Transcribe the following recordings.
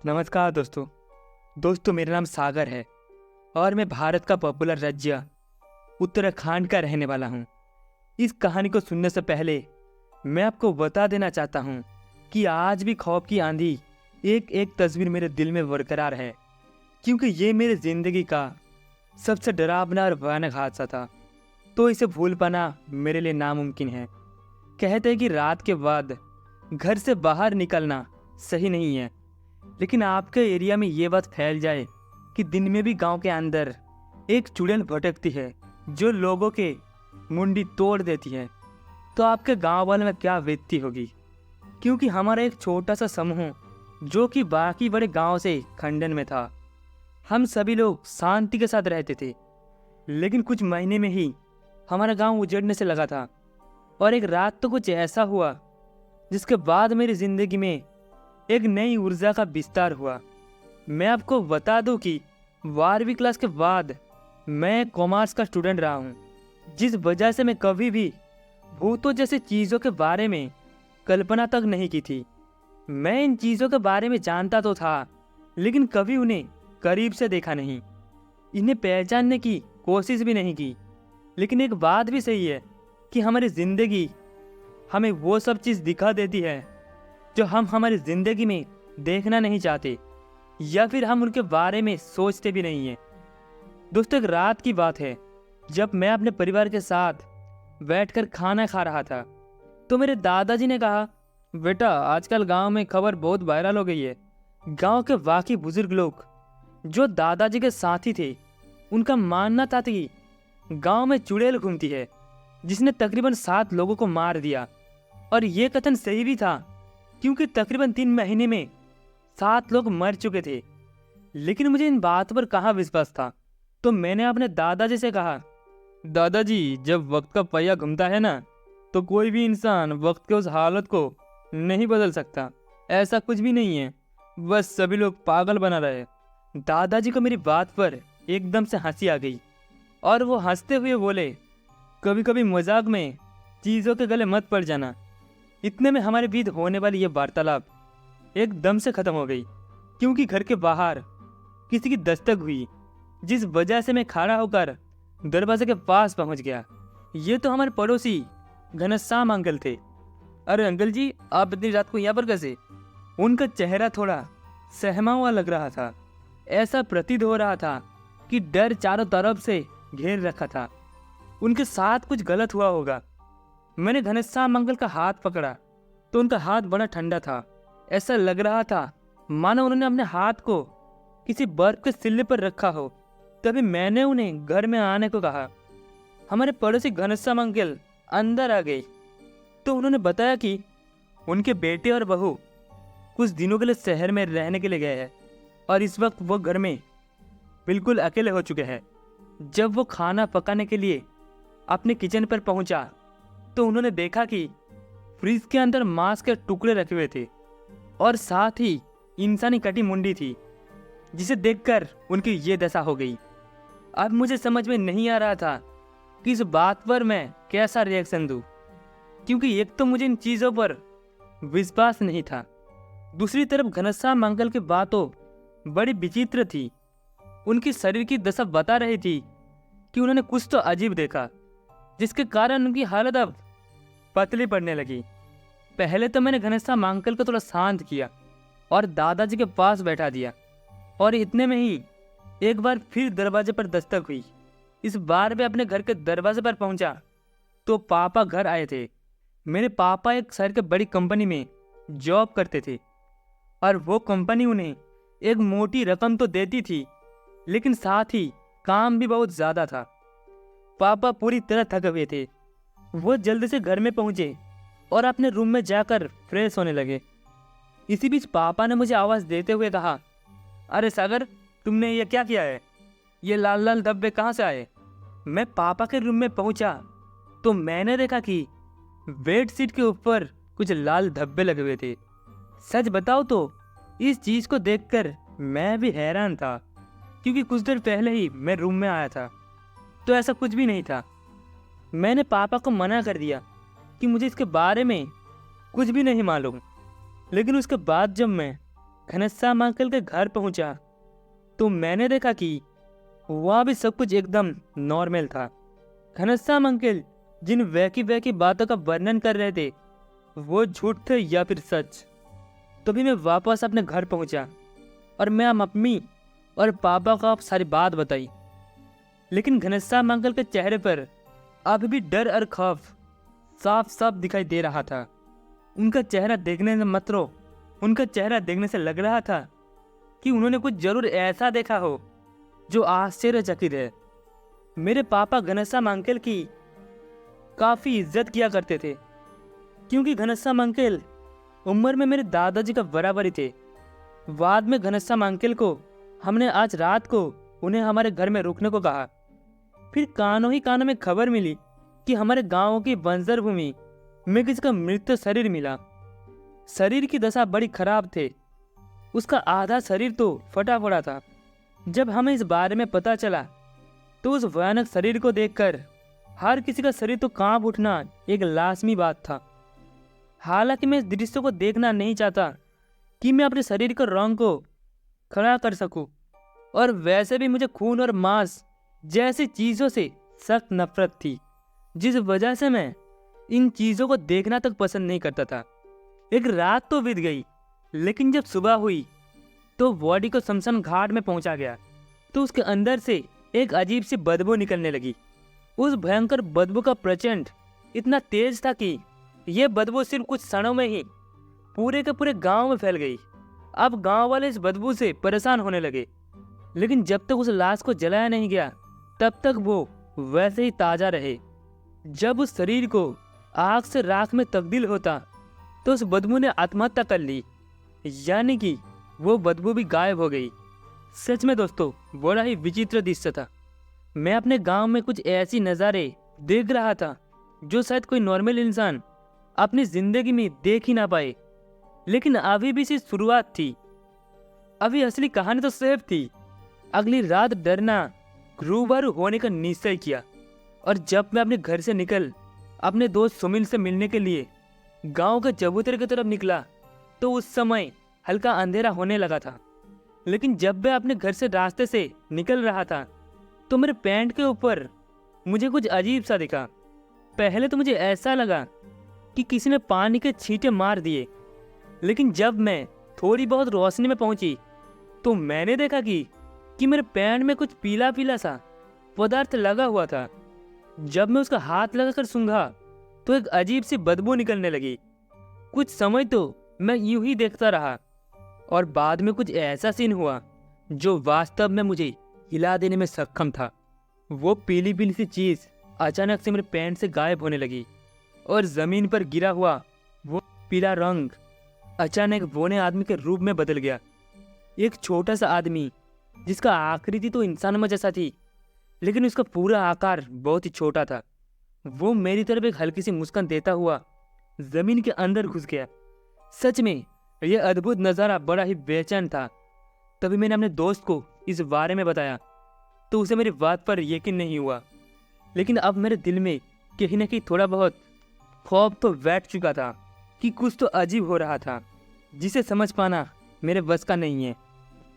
नमस्कार दोस्तों मेरा नाम सागर है और मैं भारत का पॉपुलर राज्य उत्तराखंड का रहने वाला हूँ। इस कहानी को सुनने से पहले मैं आपको बता देना चाहता हूँ कि आज भी खौफ की आंधी एक एक तस्वीर मेरे दिल में बरकरार है, क्योंकि ये मेरी ज़िंदगी का सबसे डरावना और भयानक हादसा था। तो इसे भूल पाना मेरे लिए नामुमकिन है। कहते हैं कि रात के बाद घर से बाहर निकलना सही नहीं है, लेकिन आपके एरिया में ये बात फैल जाए कि दिन में भी गांव के अंदर एक चुड़ैल भटकती है जो लोगों के मुंडी तोड़ देती है, तो आपके गांव वाले में क्या बीतती होगी। क्योंकि हमारा एक छोटा सा समूह जो कि बाकी बड़े गांव से खंडन में था, हम सभी लोग शांति के साथ रहते थे। लेकिन कुछ महीने में ही हमारा गांव उजड़ने से लगा था और एक रात तो कुछ ऐसा हुआ जिसके बाद मेरी ज़िंदगी में एक नई ऊर्जा का विस्तार हुआ। मैं आपको बता दूं कि 12वीं क्लास के बाद मैं कॉमर्स का स्टूडेंट रहा हूं, जिस वजह से मैं कभी भी भूतों जैसी चीज़ों के बारे में कल्पना तक नहीं की थी। मैं इन चीज़ों के बारे में जानता तो था, लेकिन कभी उन्हें करीब से देखा नहीं, इन्हें पहचानने की कोशिश भी नहीं की। लेकिन एक बात भी सही है कि हमारी ज़िंदगी हमें वो सब चीज़ दिखा देती है जो हम हमारी ज़िंदगी में देखना नहीं चाहते, या फिर हम उनके बारे में सोचते भी नहीं हैं। दोस्तों, एक रात की बात है जब मैं अपने परिवार के साथ बैठकर खाना खा रहा था, तो मेरे दादाजी ने कहा, बेटा आजकल गांव में खबर बहुत वायरल हो गई है। गांव के बाकी बुजुर्ग लोग जो दादाजी के साथी थे, उनका मानना था कि गांव में चुड़ैल घूमती है जिसने तकरीबन 7 लोगों को मार दिया। और ये कथन सही भी था, क्योंकि तकरीबन 3 महीने में 7 लोग मर चुके थे। लेकिन मुझे इन बातों पर कहाँ विश्वास था, तो मैंने अपने दादाजी से कहा, दादाजी जब वक्त का पहिया घूमता है ना, तो कोई भी इंसान वक्त के उस हालत को नहीं बदल सकता। ऐसा कुछ भी नहीं है, बस सभी लोग पागल बना रहे। दादाजी को मेरी बात पर एकदम से हंसी आ गई और वो हंसते हुए बोले, कभी कभी मजाक में चीज़ों के गले मत पड़ जाना। इतने में हमारे बीच होने वाली ये वार्तालाप एकदम से ख़त्म हो गई, क्योंकि घर के बाहर किसी की दस्तक हुई, जिस वजह से मैं खड़ा होकर दरवाजे के पास पहुंच गया। ये तो हमारे पड़ोसी घनश्याम अंकल थे। अरे अंकल जी, आप इतनी रात को यहाँ पर कैसे? उनका चेहरा थोड़ा सहमा हुआ लग रहा था। ऐसा प्रतीत हो रहा था कि डर चारों तरफ से घेर रखा था। उनके साथ कुछ गलत हुआ होगा। मैंने घनश्याम अंकल का हाथ पकड़ा तो उनका हाथ बड़ा ठंडा था। ऐसा लग रहा था मानो उन्होंने अपने हाथ को किसी बर्फ के सिल्ले पर रखा हो। तभी मैंने उन्हें घर में आने को कहा। हमारे पड़ोसी घनश्याम अंकल अंदर आ गए तो उन्होंने बताया कि उनके बेटे और बहू कुछ दिनों के लिए शहर में रहने के लिए गए हैं और इस वक्त वो घर में बिल्कुल अकेले हो चुके हैं। जब वो खाना पकाने के लिए अपने किचन पर पहुंचा तो उन्होंने देखा कि फ्रिज के अंदर मांस के टुकड़े रखे हुए थे और साथ ही इंसानी कटी मुंडी थी, जिसे देखकर उनकी ये दशा हो गई। अब मुझे समझ में नहीं आ रहा था कि इस बात पर मैं कैसा रिएक्शन दूं, क्योंकि एक तो मुझे इन चीज़ों पर विश्वास नहीं था, दूसरी तरफ घनश्याम अंकल की बातों बड़ी विचित्र थी। उनकी शरीर की दशा बता रही थी कि उन्होंने कुछ तो अजीब देखा, जिसके कारण उनकी हालत अब पतली पड़ने लगी। पहले तो मैंने घनश्याम अंकल को थोड़ा शांत किया और दादाजी के पास बैठा दिया, और इतने में ही एक बार फिर दरवाजे पर दस्तक हुई। इस बार मैं अपने घर के दरवाजे पर पहुंचा तो पापा घर आए थे। मेरे पापा एक शहर के बड़ी कंपनी में जॉब करते थे और वो कंपनी उन्हें एक मोटी रकम तो देती थी, लेकिन साथ ही काम भी बहुत ज़्यादा था। पापा पूरी तरह थके हुए थे। वो जल्दी से घर में पहुंचे और अपने रूम में जाकर फ्रेश होने लगे। इसी बीच पापा ने मुझे आवाज़ देते हुए कहा, अरे सागर, तुमने ये क्या किया है? ये लाल लाल धब्बे कहाँ से आए? मैं पापा के रूम में पहुंचा तो मैंने देखा कि बेडशीट के ऊपर कुछ लाल धब्बे लगे हुए थे। सच बताओ तो इस चीज़ को देखकर मैं भी हैरान था, क्योंकि कुछ देर पहले ही मैं रूम में आया था तो ऐसा कुछ भी नहीं था। मैंने पापा को मना कर दिया कि मुझे इसके बारे में कुछ भी नहीं मालूम, लेकिन उसके बाद जब मैं घनश्याम अंकल के घर पहुंचा तो मैंने देखा कि वहाँ भी सब कुछ एकदम नॉर्मल था। घनश्याम अंकल जिन वैकी बातों का वर्णन कर रहे थे वो झूठ थे या फिर सच। तभी मैं वापस अपने घर पहुंचा और मैं मम्मी और पापा को आप सारी बात बताई। लेकिन घनश्याम अंकल के चेहरे पर अभी भी डर और खौफ साफ साफ दिखाई दे रहा था। उनका चेहरा देखने से लग रहा था कि उन्होंने कुछ जरूर ऐसा देखा हो जो आश्चर्यचकित है। मेरे पापा घनश्याम अंकल की काफ़ी इज्जत किया करते थे क्योंकि घनश्याम अंकल उम्र में मेरे दादाजी का बराबर ही थे। बाद में घनश्याम अंकल को हमने आज रात को उन्हें हमारे घर में रुकने को कहा। फिर कानों में खबर मिली कि हमारे गांव की बंजर भूमि में किसी का मृत शरीर मिला। शरीर की दशा बड़ी खराब थे, उसका आधा शरीर तो फटा पड़ा था। जब हमें इस बारे में पता चला तो उस भयानक शरीर को देखकर हर किसी का शरीर तो कांप उठना एक लाजमी बात था। हालांकि मैं इस दृश्य को देखना नहीं चाहता कि मैं अपने शरीर के रंग को खड़ा कर सकूं, और वैसे भी मुझे खून और मांस जैसी चीज़ों से सख्त नफरत थी, जिस वजह से मैं इन चीज़ों को देखना तक पसंद नहीं करता था। एक रात तो बीत गई, लेकिन जब सुबह हुई तो बॉडी को शमशान घाट में पहुंचा गया तो उसके अंदर से एक अजीब सी बदबू निकलने लगी। उस भयंकर बदबू का प्रचंड इतना तेज था कि यह बदबू सिर्फ कुछ क्षणों में ही पूरे के पूरे गांव में फैल गई। अब गांव वाले इस बदबू से परेशान होने लगे, लेकिन जब तक उस लाश को जलाया नहीं गया तब तक वो वैसे ही ताज़ा रहे। जब उस शरीर को आग से राख में तब्दील होता तो उस बदबू ने आत्महत्या कर ली, यानी कि वो बदबू भी गायब हो गई। सच में दोस्तों बड़ा ही विचित्र दृश्य था। मैं अपने गांव में कुछ ऐसी नज़ारे देख रहा था जो शायद कोई नॉर्मल इंसान अपनी जिंदगी में देख ही ना पाए। लेकिन अभी भी सिर्फ शुरुआत थी, अभी असली कहानी तो सेफ थी। अगली रात डरना रूबरू होने का निश्चय किया, और जब मैं अपने घर से निकल अपने दोस्त सुमिल से मिलने के लिए गांव के चबूतरे की तरफ निकला तो उस समय हल्का अंधेरा होने लगा था। लेकिन जब मैं अपने घर से रास्ते से निकल रहा था तो मेरे पैंट के ऊपर मुझे कुछ अजीब सा दिखा। पहले तो मुझे ऐसा लगा कि किसी ने पानी के छींटे मार दिए, लेकिन जब मैं थोड़ी बहुत रोशनी में पहुंची तो मैंने देखा कि मेरे पैंट में कुछ पीला पीला सा पदार्थ लगा हुआ था। जब मैं उसका हाथ लगाकर सूंघा तो एक अजीब सी बदबू निकलने लगी। कुछ समय तो मैं यूं ही देखता रहा, और बाद में कुछ ऐसा सीन हुआ जो वास्तव में मुझे हिला देने में सक्षम था। वो पीली पीली सी चीज़ अचानक से मेरे पैंट से गायब होने लगी, और ज़मीन पर गिरा हुआ वो पीला रंग अचानक बोने आदमी के रूप में बदल गया। एक छोटा सा आदमी जिसका आकृति तो इंसानों जैसा थी, लेकिन उसका पूरा आकार बहुत ही छोटा था। वो मेरी तरफ एक हल्की सी मुस्कान देता हुआ जमीन के अंदर घुस गया। सच में यह अद्भुत नज़ारा बड़ा ही बेचैन था। तभी मैंने अपने दोस्त को इस बारे में बताया तो उसे मेरी बात पर यकीन नहीं हुआ, लेकिन अब मेरे दिल में कहीं न कहीं थोड़ा बहुत खौफ तो बैठ चुका था कि कुछ तो अजीब हो रहा था जिसे समझ पाना मेरे बस का नहीं है।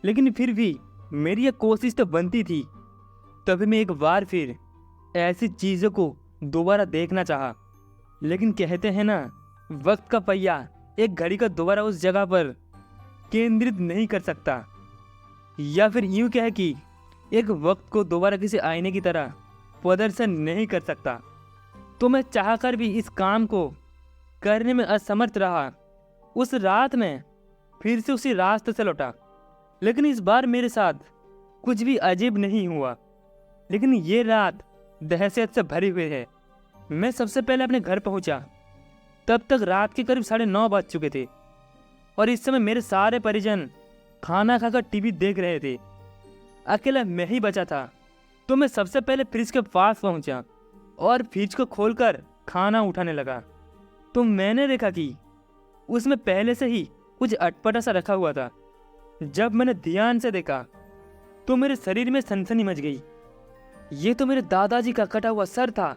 लेकिन फिर भी मेरी यह कोशिश तो बनती थी। तभी मैं एक बार फिर ऐसी चीज़ों को दोबारा देखना चाहा, लेकिन कहते हैं ना, वक्त का पहिया एक घड़ी का दोबारा उस जगह पर केंद्रित नहीं कर सकता, या फिर यूं कहे कि एक वक्त को दोबारा किसी आईने की तरह प्रदर्शन नहीं कर सकता। तो मैं चाहकर भी इस काम को करने में असमर्थ रहा। उस रात में फिर से उसी रास्ते से लौटा, लेकिन इस बार मेरे साथ कुछ भी अजीब नहीं हुआ। लेकिन ये रात दहशत से भरी हुई है। मैं सबसे पहले अपने घर पहुंचा, तब तक रात के करीब 9:30 बज चुके थे, और इस समय मेरे सारे परिजन खाना खाकर टीवी देख रहे थे। अकेला मैं ही बचा था। तो मैं सबसे पहले फ्रिज के पास पहुंचा और फ्रिज को खोलकर खाना उठाने लगा। तो मैंने देखा कि उसमें पहले से ही कुछ अटपटा सा रखा हुआ था। जब मैंने ध्यान से देखा तो मेरे शरीर में सनसनी मच गई। ये तो मेरे दादाजी का कटा हुआ सर था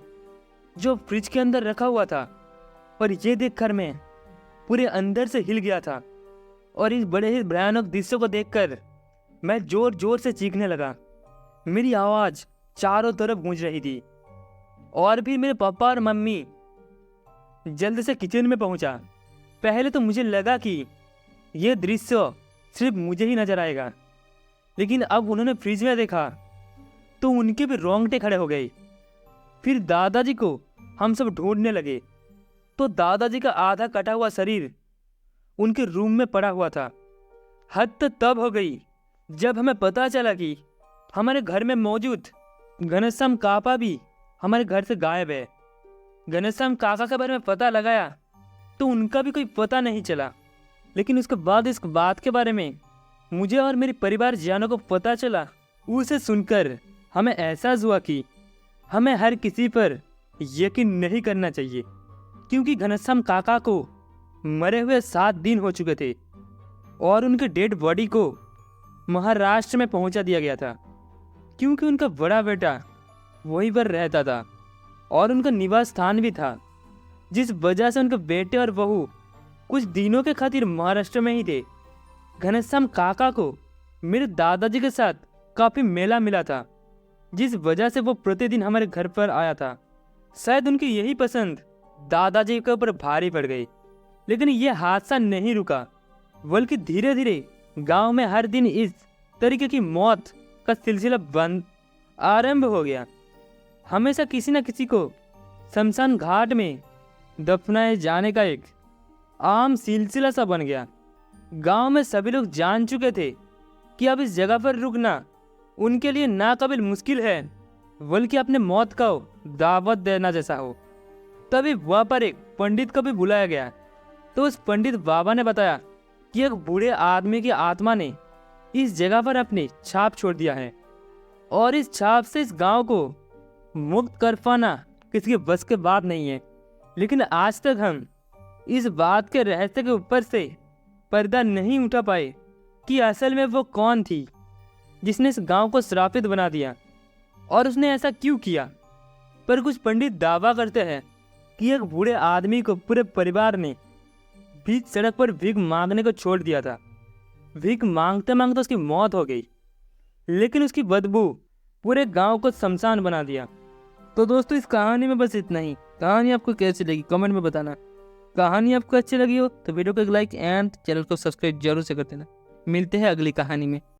जो फ्रिज के अंदर रखा हुआ था, और ये देखकर मैं पूरे अंदर से हिल गया था। और इस बड़े ही भयानक दृश्य को देखकर मैं जोर जोर से चीखने लगा। मेरी आवाज़ चारों तरफ गूंज रही थी और फिर मेरे पापा और मम्मी जल्द से किचन में पहुंचा। पहले तो मुझे लगा कि यह दृश्य सिर्फ मुझे ही नजर आएगा, लेकिन अब उन्होंने फ्रिज में देखा तो उनके भी रोंगटे खड़े हो गए। फिर दादाजी को हम सब ढूंढने लगे तो दादाजी का आधा कटा हुआ शरीर उनके रूम में पड़ा हुआ था। हद तो तब हो गई जब हमें पता चला कि हमारे घर में मौजूद घनश्याम काका भी हमारे घर से गायब है। घनश्याम काका के बारे में पता लगाया तो उनका भी कोई पता नहीं चला, लेकिन उसके बाद इस बात के बारे में मुझे और मेरे परिवार जानों को पता चला। उसे सुनकर हमें एहसास हुआ कि हमें हर किसी पर यकीन नहीं करना चाहिए, क्योंकि घनश्याम काका को मरे हुए 7 दिन हो चुके थे और उनके डेड बॉडी को महाराष्ट्र में पहुंचा दिया गया था, क्योंकि उनका बड़ा बेटा वहीं पर रहता था और उनका निवास स्थान भी था, जिस वजह से उनके बेटे और बहू कुछ दिनों के खातिर महाराष्ट्र में ही थे। घनश्याम काका को मेरे दादाजी के साथ काफ़ी मेला मिला था, जिस वजह से वो प्रतिदिन हमारे घर पर आया था। शायद उनकी यही पसंद दादाजी के ऊपर भारी पड़ गई। लेकिन यह हादसा नहीं रुका, बल्कि धीरे धीरे गांव में हर दिन इस तरीके की मौत का सिलसिला बंद आरंभ हो गया। हमेशा किसी न किसी को शमशान घाट में दफनाए जाने का एक आम सिलसिला सा बन गया। गांव में सभी लोग जान चुके थे कि अब इस जगह पर रुकना उनके लिए नाकाबिल मुश्किल है, बल्कि अपने मौत का दावत देना जैसा हो। तभी वहाँ पर एक पंडित को भी बुलाया गया तो उस पंडित बाबा ने बताया कि एक बूढ़े आदमी की आत्मा ने इस जगह पर अपनी छाप छोड़ दिया है और इस छाप से इस गांव को मुक्त कर पाना किसी के बस के बात नहीं है। लेकिन आज तक हम इस बात के रहस्य के ऊपर से पर्दा नहीं उठा पाए कि असल में वो कौन थी जिसने इस गांव को श्रापित बना दिया और उसने ऐसा क्यों किया। पर कुछ पंडित दावा करते हैं कि एक बूढ़े आदमी को पूरे परिवार ने बीच सड़क पर भीख मांगने को छोड़ दिया था। भीख मांगते मांगते उसकी मौत हो गई, लेकिन उसकी बदबू पूरे गांव को शमशान बना दिया। तो दोस्तों, इस कहानी में बस इतना ही। कहानी आपको कैसी लगी कमेंट में बताना। कहानी आपको अच्छी लगी हो तो वीडियो को एक लाइक एंड चैनल को सब्सक्राइब जरूर से कर देना। मिलते हैं अगली कहानी में।